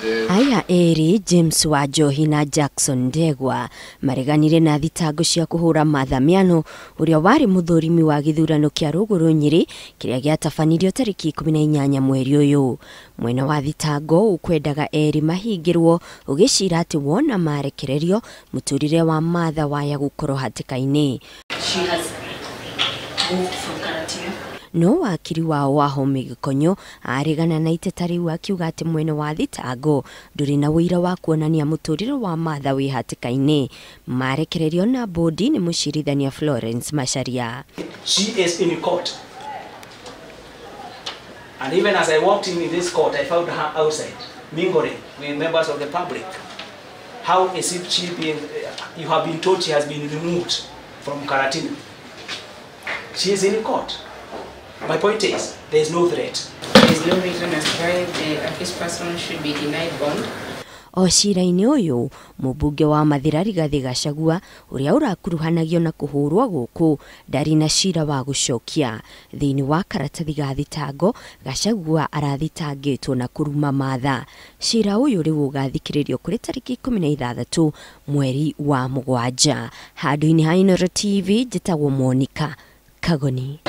Aya eri James Wanjohi na Jackson Ndegwa mareganire na thitango cia kuhura Martha Miano uria wari muthurimi wa githurano kia Ruguru Nyeri kiria giatabanirio tariki 18 mweri uyu. Mwena wa thitango ukwendaga eri mahingirwo ugicira ati wona marekererio muturire wa Martha waya gukorwo hatikaini. No wakiri wao Wahome Gikonyo aregana na iteta riu akiuga ati mwene wa thitango nduri na wira wa kuonania muturire wa Martha wi hatikaini. Marekererio na bodi ni mucirithania Florence Macharia. She is in court. And even as I walked in this court, I found her outside, mingling with members of the public. How is it she being, you have been told she has been removed from Karatina. She is in court. My point is, there is no threat. There is no reason as why the accused person should be denied bond. O cira-ini uyu mubunge wa Mathira Rigathi Gachagua uria urakuruhanagio na kuhurwo guku ndari na cira wa gucokia thiini wa karatathi ga thitango. Gachagua arathitangitwo na kuruma Martha. Cira uyu riu ugathikiririo kuri tariki 16 mweri wa Mugwanja. Handu-ini ha Inooro TV njitagwo Monica Kagoni.